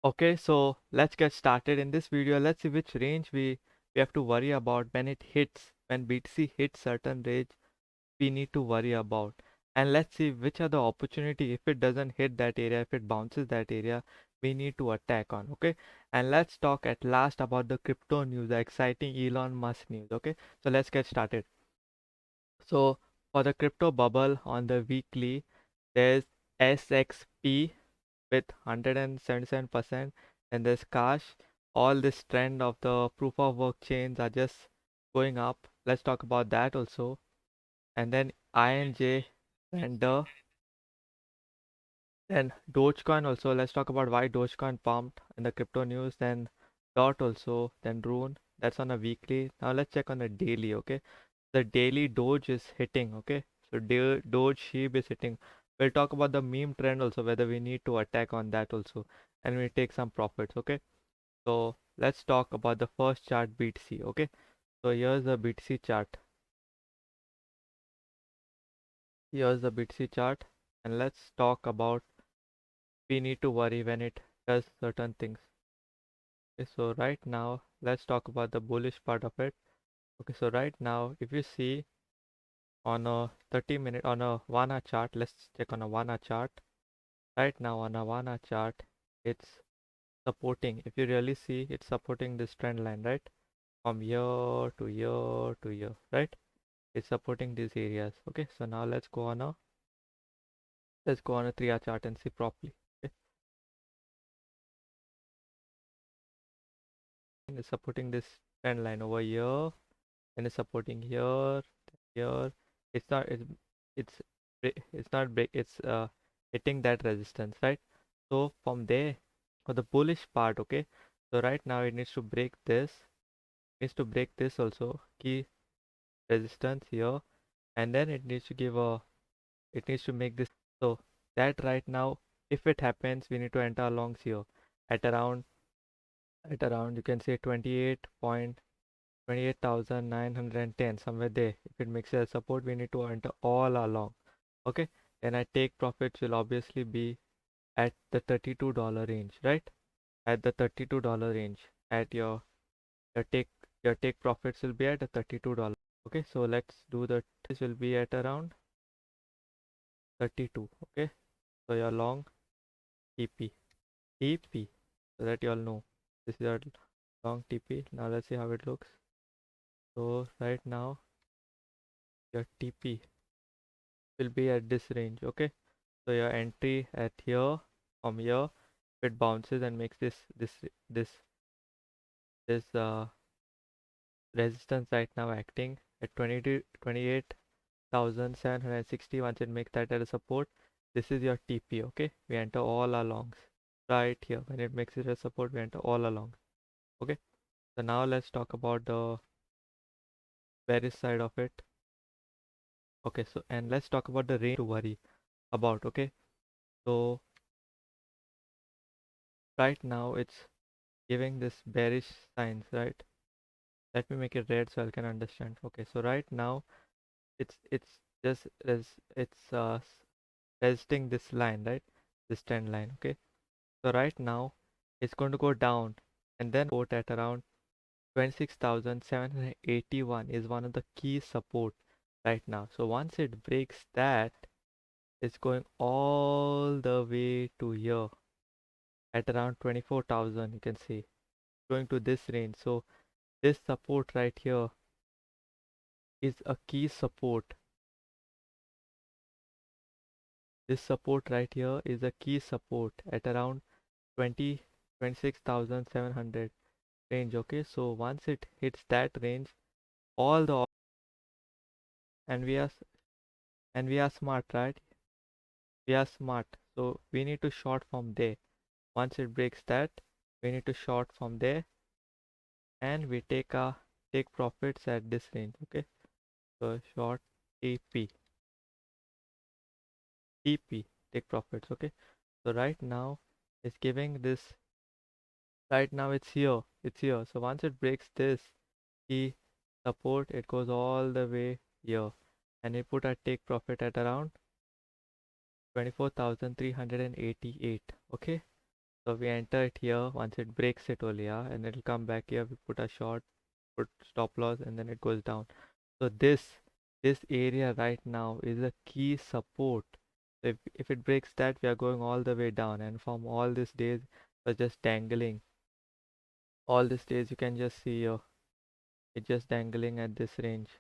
Okay, so let's get started. In this video, let's see which range we have to worry about when BTC hits certain range we need to worry about. And let's see which are the opportunity. If it doesn't hit that area, if it bounces that area, we need to attack on. Okay, and let's talk at last about the crypto news, the exciting Elon Musk news. Okay, so let's get started. So for the crypto bubble on the weekly, there's SXP with 177%, and there's cash. All this trend of the proof of work chains are just going up. Let's talk about that also. And then INJ, render, then Dogecoin also. Let's talk about why Dogecoin pumped in the crypto news. Then Dot also, then Rune. That's on a weekly. Now let's check on the daily. Okay, the daily Doge is hitting. Okay, so Doge Sheep is hitting. We'll talk about the meme trend also, whether we need to attack on that also, and we take some profits. Okay, so let's talk about the first chart, BTC. Okay, so here's the BTC chart. Here's the BTC chart, and let's talk about we need to worry when it does certain things. Okay, so right now let's talk about the bullish part of it. Okay, so right now if you see on a 30-minute, on a 1 hour chart, let's check on a 1 hour chart. Right now on a 1 hour chart, it's supporting. If you really see, it's supporting this trend line, right? From here to here to here, right? It's supporting these areas. Okay, so now let's go on a 3 hour chart and see properly. Okay, and it's supporting this trend line over here, and it's supporting here, here. It's not. It's it's not break. It's hitting that resistance, right? So from there, for the bullish part, okay. So right now it needs to break this. Needs to break this also, key resistance here, and then it needs to give a. It needs to make this. So that right now, if it happens, we need to enter alongs here at around you can say 28,910, somewhere there. If it makes a support, we need to enter all along. Okay, then I take profits will obviously be at the $32 range, right? At the $32 range, at your take your take profits will be at a $32. Okay, so let's do the this will be at around 32. Okay, so your long TP, so that you all know this is your long TP. Now let's see how it looks. So right now your TP will be at this range. Okay, so your entry at here, from here, if it bounces and makes this resistance right now acting at 28,760. Once it makes that as a support, this is your TP. Okay, we enter all alongs right here. When it makes it a support, we enter all along. Okay, so now let's talk about the bearish side of it. Okay, so and let's talk about the range to worry about. Okay, so right now it's giving this bearish signs, right? Let me make it red so I can understand. Okay, so right now it's just as it's resisting this line, right? This trend line. Okay, so right now it's going to go down, and then support at around 26,781 is one of the key support right now. So once it breaks that, it's going all the way to here at around 24,000. You can see going to this range. So this support right here is a key support. This support right here is a key support at around 26,700 range. Okay, so once it hits that range, all the and we are smart, right? We are smart, so we need to short from there. Once it breaks that, we need to short from there, and we take profits at this range. Okay, so short TP take profits. Okay, so right now it's giving this. Right now it's here. So once it breaks this key support, it goes all the way here, and we put our take profit at around 24,388. Okay, So we enter it here. Once it breaks it only, yeah, and it'll come back here. We put a short, put stop loss, and then it goes down. So this area right now is a key support. So if it breaks that, we are going all the way down, and from all these days we're just dangling. All these days you can just see it's just dangling at this range.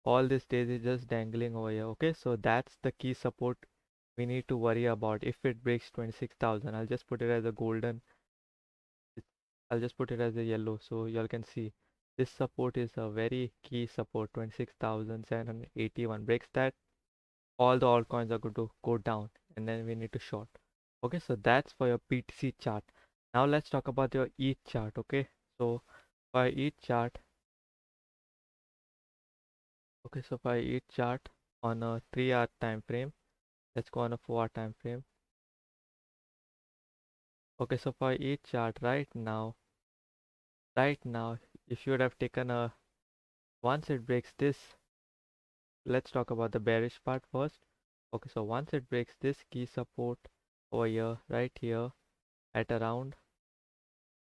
All these days is just dangling over here. Okay, so that's the key support we need to worry about. If it breaks 26,000, I'll just put it as a golden. I'll just put it as a yellow so y'all can see. This support is a very key support. 26,781 breaks that, all the altcoins are going to go down, and then we need to short. Okay, so that's for your BTC chart. Now let's talk about your ETH chart. Okay, so for ETH chart, okay, so for ETH chart on a 3-hour time frame, let's go on a 4-hour time frame. Okay, so for ETH chart right now, if you would have taken a, once it breaks this, let's talk about the bearish part first. Okay, so once it breaks this key support over here, right here at around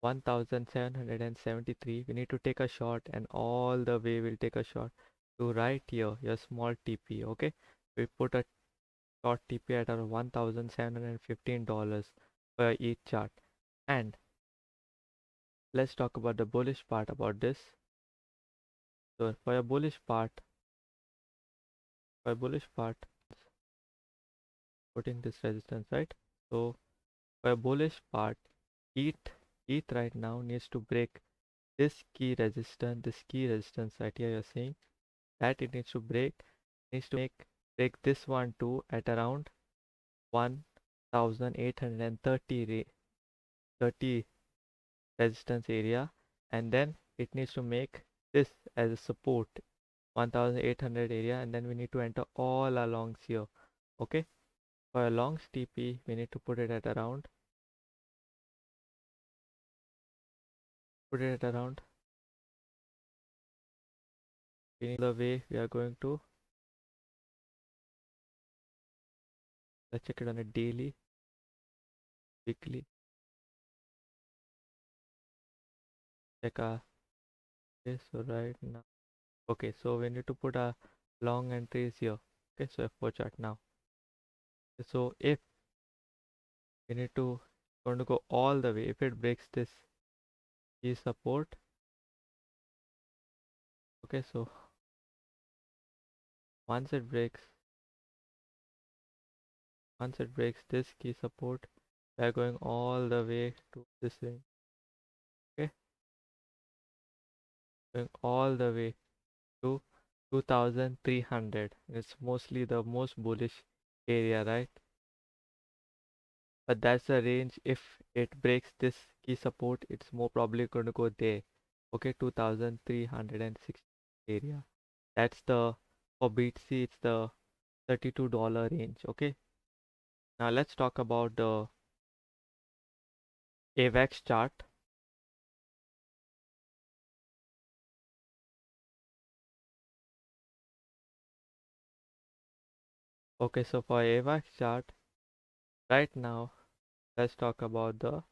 1773, we need to take a shot, and all the way we'll take a shot to right here, your small TP. Okay, we put a short TP at around $1,715 for each chart. And let's talk about the bullish part about this. So for a bullish part, putting this resistance, right? So for a bullish part, ETH right now needs to break this key resistance right here. You're seeing that it needs to break, break this one too at around 1830 resistance area, and then it needs to make this as a support 1800 area, and then we need to enter all our longs here. Okay, for a longs TP we need to put it at around the way we are going to, let's check it on a daily, weekly, check our, okay, so right now, okay, so we need to put our long entries here. Okay, so F4 chart now. So if we need to going to go all the way, if it breaks this key support, okay, so once it breaks this key support, we are going all the way to this range. Okay, going all the way to 2300. It's mostly the most bullish area, right? But that's the range. If it breaks this key support, it's more probably going to go there. Okay, 2360 area. That's the, for BTC it's the $32 range. Okay, now let's talk about the AVAX chart. Okay, so for AVAX chart right now, let's talk about the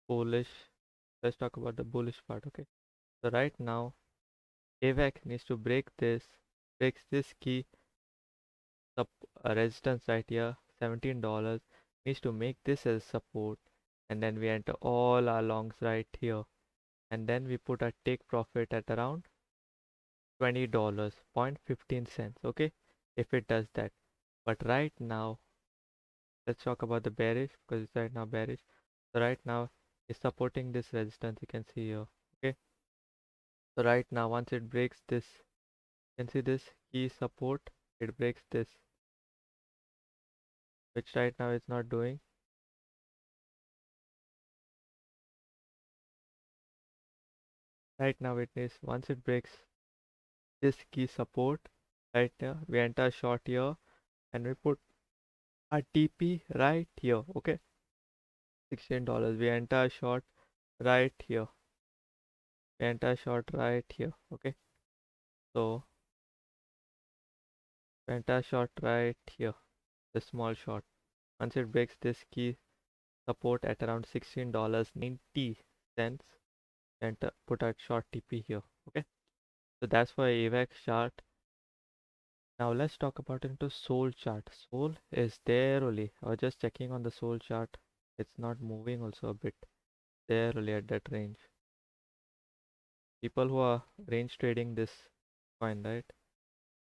bullish, part. Okay, so right now AVAX needs to breaks this key resistance right here, $17, needs to make this as support, and then we enter all our longs right here, and then we put a take profit at around $20, 0.15 cents. Okay, if it does that. But right now, let's talk about the bearish, because it's right now bearish. So right now it's supporting this resistance, you can see here. Okay, so right now once it breaks this, you can see this key support, it breaks this, which right now it's not doing. Right now it is, once it breaks this key support right here, we enter short here, and we put a TP right here. Okay, $16, we enter short right here, okay, so we enter short right here, the small short. Once it breaks this key support at around $16.90, and put a short TP here. Okay, so that's for AVAX chart. Now let's talk about into Soul chart. Soul is there only. I was just checking on the Soul chart. It's not moving also a bit. There only at that range. People who are range trading this coin, right?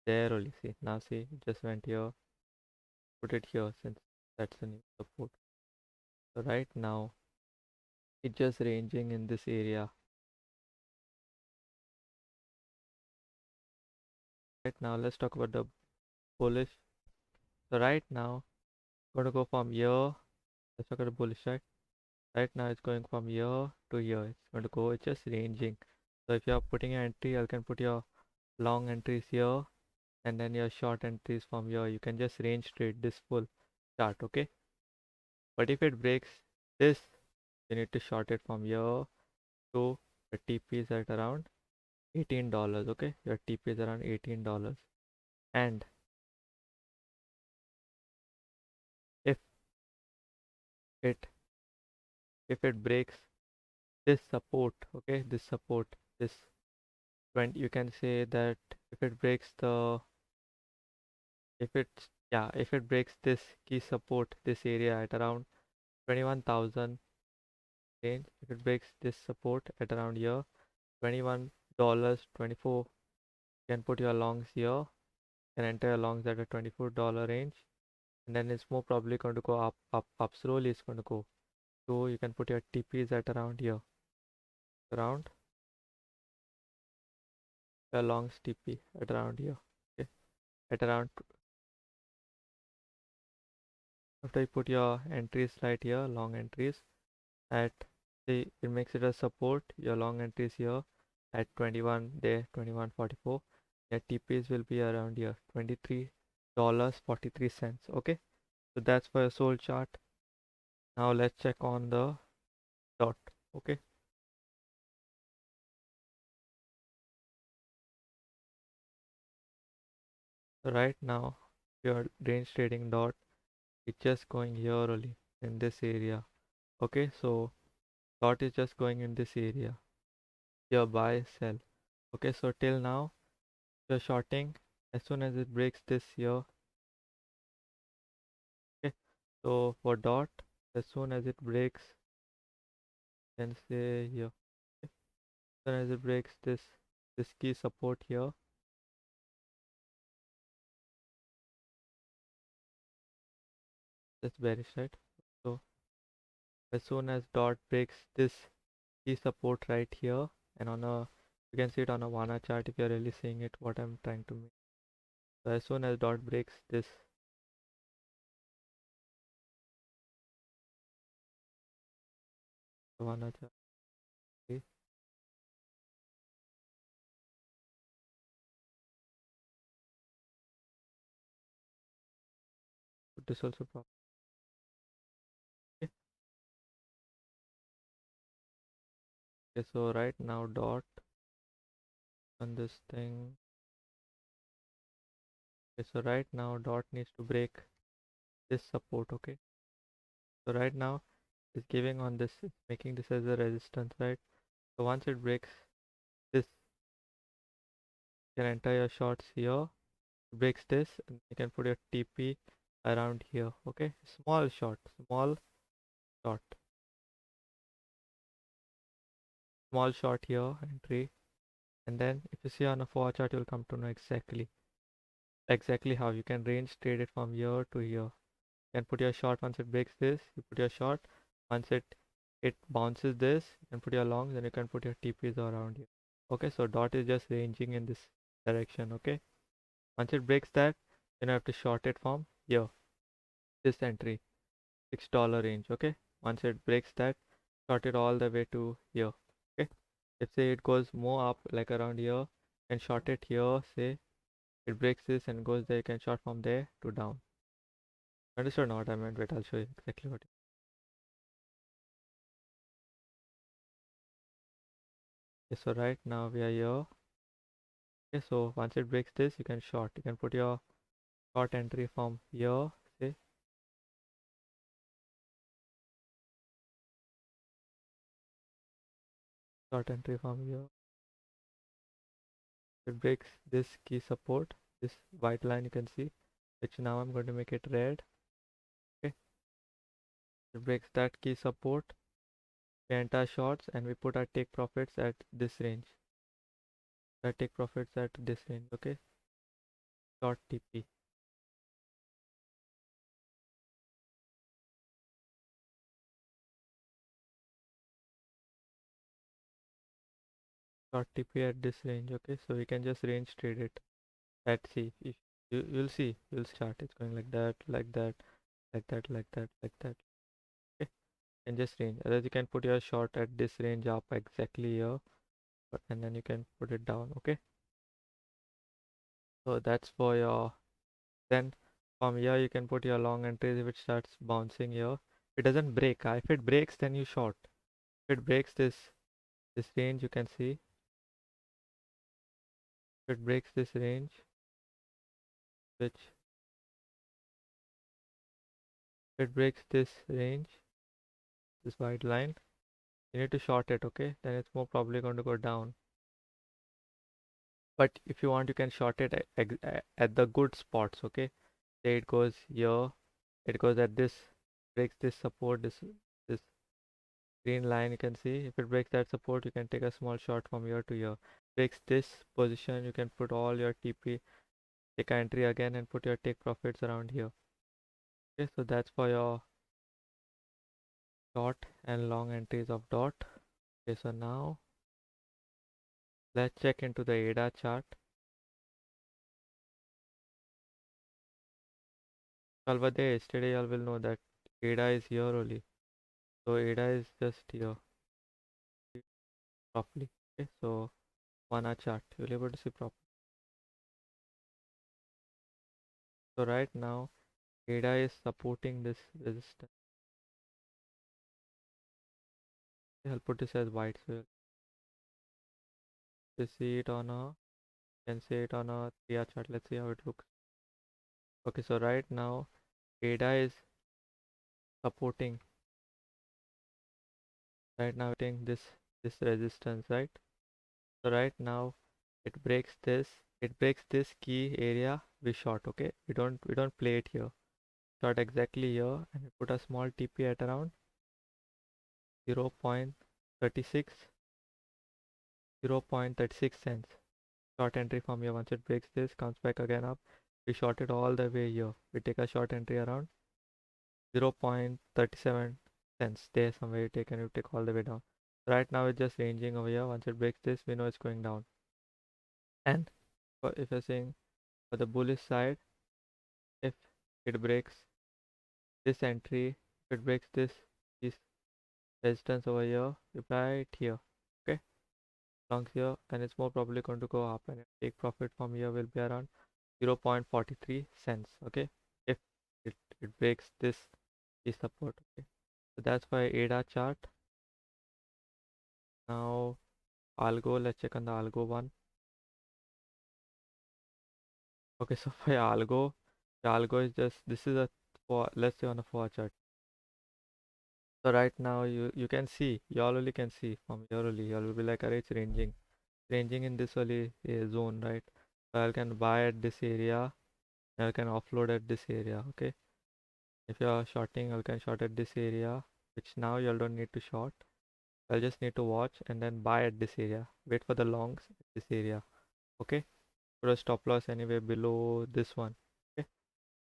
There only. See now, see it just went here. Put it here since that's the new support. So right now it's just ranging in this area. Right now let's talk about the bullish. So right now gonna go from here. Let's talk about the bullish side. Right now it's going from here to here. It's going to go. It's just ranging. So if you're putting an entry, you can put your long entries here and then your short entries from here. You can just range trade this full chart, okay? But if it breaks this, you need to short it from here to the TP is at around $18, okay? Your TP is around $18. And if it breaks this support, okay, this support, this 20, you can say that if it breaks the if it breaks this key support, this area at around 21,000 range, if it breaks this support at around here $21 24, you can put your longs here, you can enter your longs at a $24 range, and then it's more probably going to go up slowly. It's going to go, so you can put your TPs at around here, around your longs TP at around here, okay, at around. After you put your entries right here, long entries at, see, it makes it a support, your long entries here at 21 there, 21.44. Your TPs will be around here, $23.43. Okay, so that's for your Soul chart. Now let's check on the dot. Okay, so right now your range trading dot, it's just going here only in this area. Okay, so dot is just going in this area. Here buy, sell. Okay, so till now you're shorting. As soon as it breaks this here, okay, so for dot, as soon as it breaks, can say here, okay, as soon as it breaks this key support here, that's bearish, right? So as soon as dot breaks this key support right here, and on a, you can see it on a Vana chart if you're really seeing it what I'm trying to make. So as soon as dot breaks this Vana chart, okay, put this also properly. Okay. Okay, so right now dot on this thing. Okay, so right now dot needs to break this support. Okay, so right now it's giving on this, it's making this as a resistance, right? So once it breaks this, you can enter your shorts here. Breaks this, and you can put your TP around here. Okay, small short, short, small short here, entry. And then if you see on a 4 chart, you'll come to know exactly how you can range trade it from here to here. You can put your short. Once it breaks this, you put your short. Once it bounces this, you can put your longs, and you can put your TPs around here. Okay, so dot is just ranging in this direction. Okay, once it breaks that, then you have to short it from here, this entry, $6 range. Okay, once it breaks that, short it all the way to here. Okay, if say it goes more up like around here, and short it here, say it breaks this and goes there, you can short from there to down. Understood now what I meant? Wait, I'll show you exactly what. Okay, so right now we are here. Okay, so once it breaks this, you can short. You can put your short entry from here, say, short entry from here. It breaks this key support, this white line you can see, which now I'm going to make it red. Okay, it breaks that key support. We enter shorts and we put our take profits at this range. I take profits at this range. Okay, short TP. Short TP at this range. Okay, so we can just range trade it. Let's see if you'll see chart. It's going like that, like that, like that, like that, like that. Okay, and just range. Otherwise, you can put your short at this range up exactly here, and then you can put it down. Okay, so that's for your. Then from here you can put your long entries if it starts bouncing here. It doesn't break. If it breaks, then you short. If it breaks this range, you can see. If it breaks this range, which if it breaks this range, this white line, you need to short it. Okay, then it's more probably going to go down. But if you want, you can short it at the good spots. Okay, say it goes here, it goes at this, breaks this support, this green line you can see. If it breaks that support, you can take a small short from here to here. Breaks this position, you can put all your TP, take an entry again and put your take profits around here. Okay, so that's for your short and long entries of dot. Okay, so now let's check into the ADA chart. Alvade, yesterday you all will know that ADA is here only. So ADA is just here properly. Okay, so on our chart, you'll be able to see properly. So right now, ADA is supporting this resistance. I'll put this as white, so you see it on a, can see it on a 3-hour chart. Let's see how it looks. Okay, so right now, ADA is supporting. Right now, hitting this resistance, right? So right now, it breaks this key area. We short. Okay, we don't play it here. Short exactly here, and we put a small TP at around 0.36 cents. Short entry from here. Once it breaks this, comes back again up. We short it all the way here. We take a short entry around 0.37 cents. There somewhere you take, and you take all the way down. Right now it's just ranging over here. Once it breaks this, we know it's going down. And if you're saying for the bullish side, if it breaks this entry, if it breaks this resistance over here, you buy it here. Okay, longs here, and it's more probably going to go up, and take profit from here will be around 0.43 cents. Okay, if it breaks this support. Okay, so that's for ADA chart. Now algo, let's check on the algo one. Okay, so for algo, the algo is just, this is a let's say on a 4 chart. So right now you can see, you all only can see from here only, you all will be like, alright, it's ranging in this only zone, right? So I can buy at this area, and I can offload at this area. Okay, if you are shorting, you can short at this area, which now you all don't need to short. I'll just need to watch and then buy at this area. Wait for the longs at this area. Okay, put a stop loss anywhere below this one. Okay,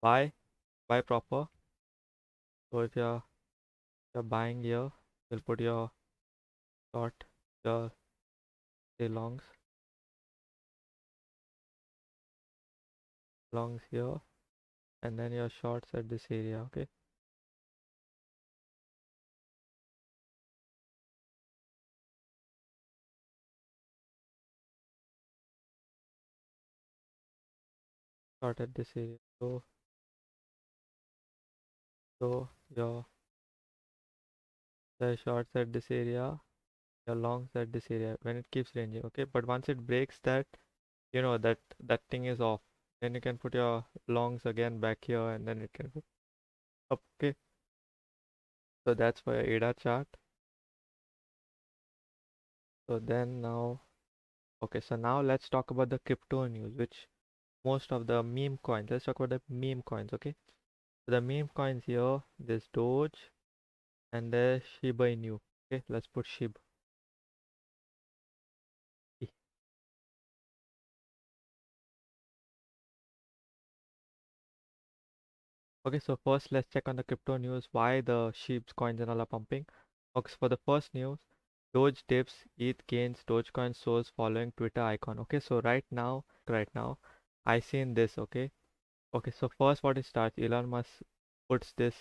buy proper. So if you're buying here, you'll put your short, your say longs here, and then your shorts at this area. Okay, short at this area. So your the shorts at this area, your longs at this area when it keeps ranging. Okay, but once it breaks that, you know that thing is off. Then you can put your longs again back here, and then it can go up. Okay, so that's for your ADA chart. So then now, okay, so now let's talk about the crypto news, which most of the meme coins. Let's talk about the meme coins, okay? So the meme coins here, this Doge and the Shiba Inu. Okay, let's put Shib. Okay, so first let's check on the crypto news, why the Shib's coins and all are pumping. Okay, so for the first news, Doge dips, ETH gains, Dogecoin soars following Twitter icon. Okay, so right now, I seen this, okay? Okay, so first what it starts, Elon Musk puts this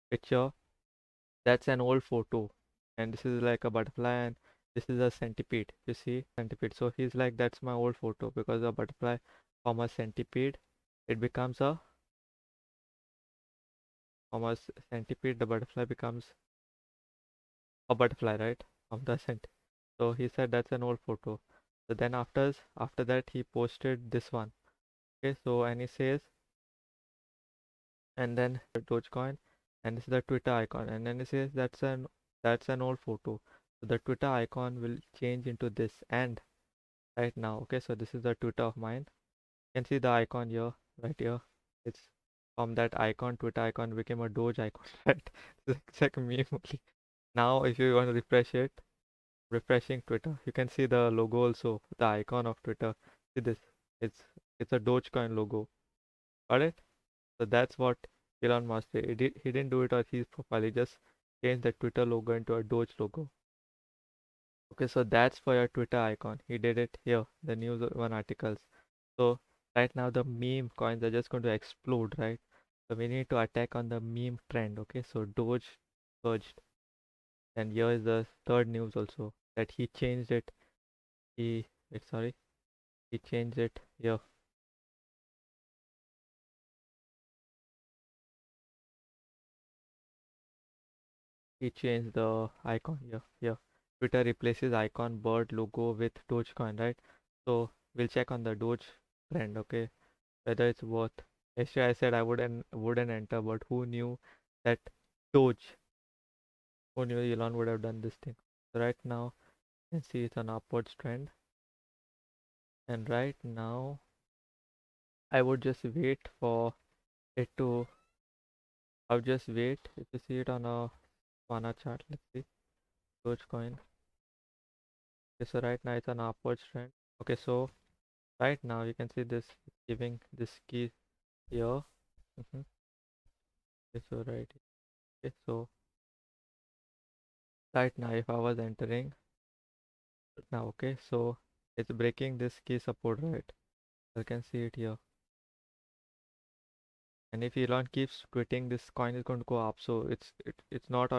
picture. That's an old photo. And this is like a butterfly and this is a centipede. You see, centipede. So he's like, that's my old photo because a butterfly from a centipede, it becomes a, from a centipede, the butterfly becomes a butterfly, right? From the cent. So he said that's an old photo. So then after that he posted this one. Okay, so and he says, and then Dogecoin, and this is the Twitter icon, and then he says that's an old photo. So the Twitter icon will change into this, and right now, okay, so this is the Twitter of mine. You can see the icon here, right here. It's from that icon, Twitter icon became a Doge icon, right? It's like a meme only. Now, if you want to refresh it, refreshing Twitter, you can see the logo also, the icon of Twitter. See this? It's it's a Dogecoin logo. Got it? So that's what Elon Musk did. He didn't do it on his profile. He just changed the Twitter logo into a Doge logo. Okay, so that's for your Twitter icon. He did it here, the news one articles. So right now the meme coins are just going to explode, right? So we need to attack on the meme trend. Okay, so Doge surged, and here is the third news also that he changed it. Sorry, he changed it here. He changed the icon here. Here, Twitter replaces icon bird logo with Dogecoin, right? So we'll check on the Doge trend, okay? Whether it's worth. Yesterday I said I wouldn't enter, but who knew that Doge? Who knew Elon would have done this thing? So right now, you can see it's an upwards trend, and right now I would just wait for it to. I would just wait if you see it on a chart. Let's see Dogecoin. Okay, so right now it's an upwards trend. Okay, so right now you can see this giving this key here. Okay, so okay, so right now if I was entering now, okay, so it's breaking this key support, right? You can see it here. And if Elon keeps tweeting, this coin is going to go up. So it's not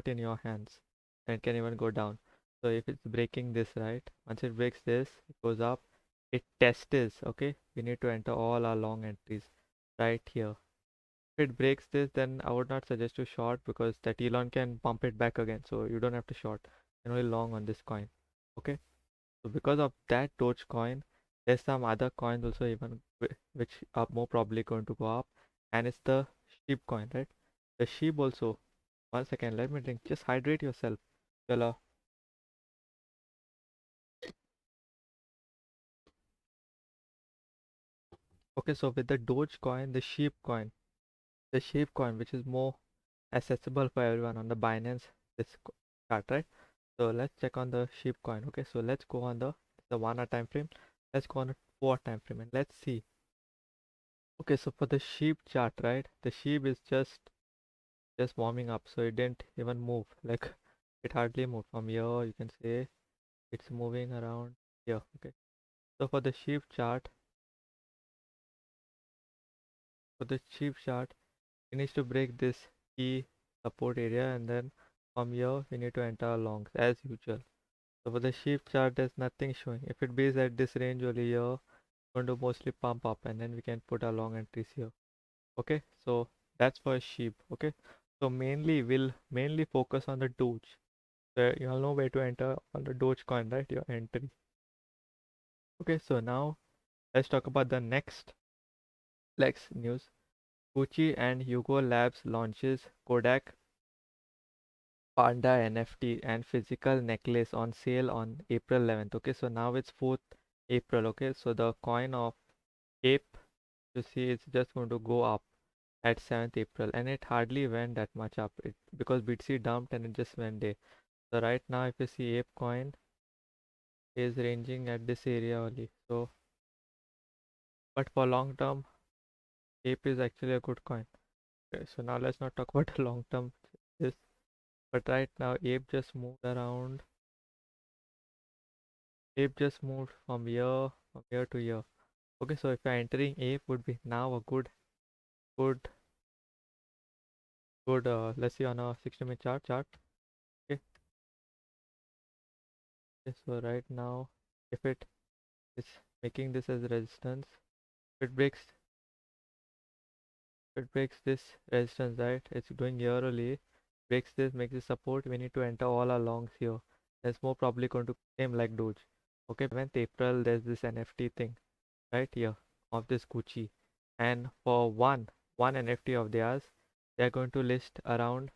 in your hands, and it can even go down. So if it's breaking this, right? Once it breaks this, it goes up. It tests, okay? We need to enter all our long entries right here. If it breaks this, then I would not suggest to short because that Elon can pump it back again. So you don't have to short. You can only long on this coin. Okay. So because of that Dogecoin, there's some other coins also even which are more probably going to go up, and it's the sheep coin, right? The sheep also. One second, let me drink. Just hydrate yourself. Yalla. Okay, so with the Dogecoin, the sheep coin, which is more accessible for everyone on the Binance this chart, right? So let's check on the sheep coin. Okay, so let's go on the 1 hour time frame. Let's go on the 4 time frame and let's see. Okay, so for the sheep chart, right? The sheep is just warming up, so it didn't even move. Like it hardly moved from here. You can say it's moving around here. Okay, so for the sheep chart, it needs to break this key support area, and then from here we need to enter longs as usual. So for the sheep chart, there's nothing showing. If it is at this range only here, going to mostly pump up, and then we can put our long entries here. Okay, so that's for sheep. Okay, so we'll mainly focus on the Doge. So you all know where to enter on the Dogecoin, right? Your entry. Okay, so now let's talk about the next news. Gucci and Hugo Labs launches Kodak panda NFT and physical necklace on sale on April 11th. Okay, so now it's 4th April. Okay, so the coin of ape, you see, it's just going to go up at 7th April, and it hardly went that much up, it because BTC dumped and it just went there. So right now if you see, ape coin is ranging at this area only. So but for long term, ape is actually a good coin. Okay, so now let's not talk about the long term this, but right now ape just moved around. Ape just moved from year to year. Okay, so if you're entering ape, would be now a good let's see on a 60-minute chart. Okay, okay, so right now if it is making this as resistance, if it breaks this resistance, right, it's doing here only, breaks this, makes this support, we need to enter all our longs here. That's more probably going to same like Doge. Okay, 7th April there's this NFT thing right here of this Gucci, and for one NFT of theirs, they're going to list around,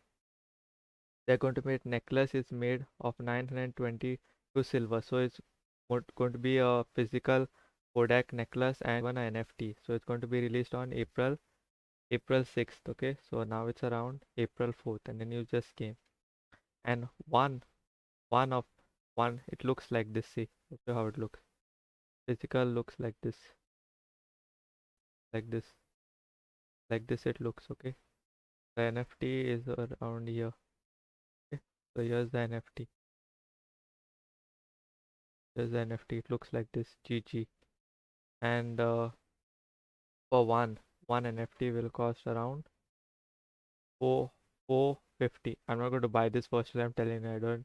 they're going to make necklace is made of 922 silver, so it's going to be a physical Kodak necklace and one NFT. So it's going to be released on April 6th. Okay, so now it's around April 4th, and then you just came, and one of one, it looks like this. See, let's show how it looks. Physical looks like this, like this it looks. Okay, the NFT is around here. Okay, so here's the NFT. Here's the NFT. It looks like this. GG. And for one NFT will cost around 450. I'm not going to buy this first. I'm telling you,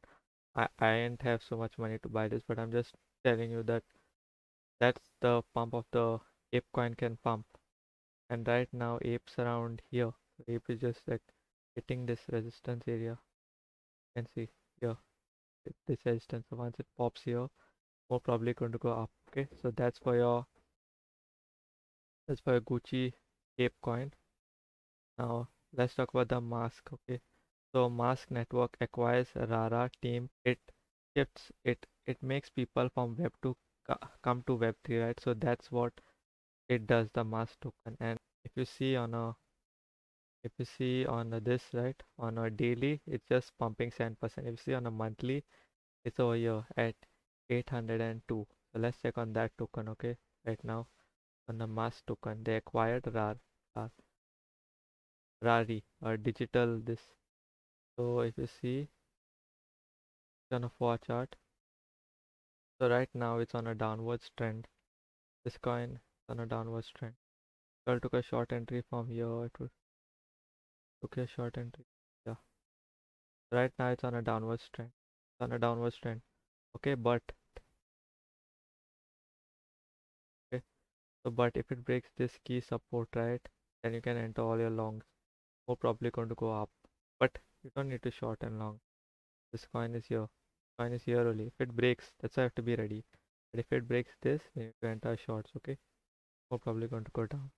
I ain't have so much money to buy this, but I'm just telling you that that's the pump of the ape coin can pump. And right now ape's around here. So ape is just like hitting this resistance area. You can see here this resistance. So once it pops here, more probably going to go up. Okay, so that's for your Gucci ape coin. Now let's talk about the mask. Okay, so mask network acquires Rara team. It shifts it makes people from web 2 come to web 3, right? So that's what it does, the mask token. And if you see on a if you see on this, right, on a daily, it's just pumping 7%. If you see on a monthly, it's over here at 802. So let's check on that token. Okay, right now on the mask token, they acquired Rari or digital this. So if you see on a 4 chart, so right now it's on a downwards trend. This coin is on a downwards trend. So I took a short entry from here. Took a short entry. Yeah. Right now it's on a downwards trend. It's on a downwards trend. Okay, but okay. So but if it breaks this key support, right, then you can enter all your longs. More probably going to go up. But you don't need to short and long. This coin is here. Coin is here only. If it breaks, that's why I have to be ready. But if it breaks this, you need to enter shorts. Okay. More probably going to go down.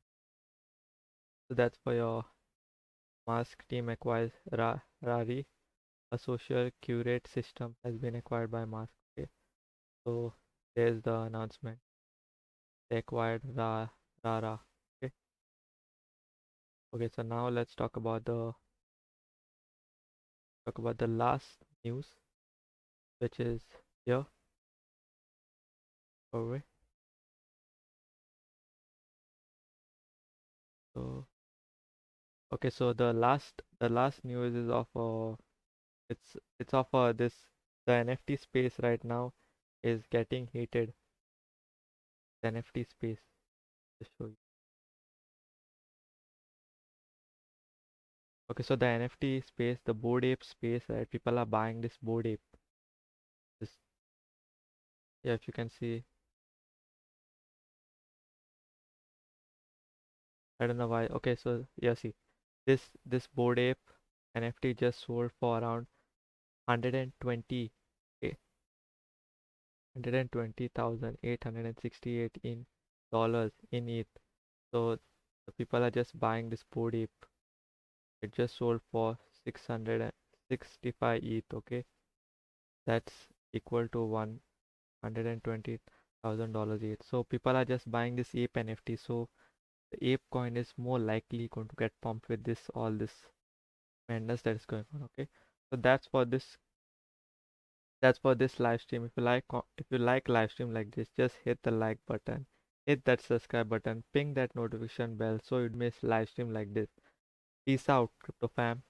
So that's for your mask team acquires Rari. A social curate system has been acquired by Mask. Okay, so there's the announcement. They acquired Rara. Okay. Okay, so now let's talk about the last news, which is here. Over. So okay, so the last news is of it's of this, the NFT space right now is getting heated. The NFT space. Just show you. Okay, so the NFT space, the Bored Ape space, right? People are buying this Bored Ape. This, yeah, if you can see, I don't know why. Okay, so yeah, see, this Bored Ape NFT just sold for around 120 120,868 in dollars in ETH. So the people are just buying this Bored Ape. It just sold for 600. 65 ETH. Okay, that's equal to $120,000 each. So people are just buying this ape NFT. So the ape coin is more likely going to get pumped with this all this madness that is going on. Okay, so that's for this live stream. If you like live stream like this, just hit the like button, hit that subscribe button, ping that notification bell so you'd miss live stream like this. Peace out, crypto fam.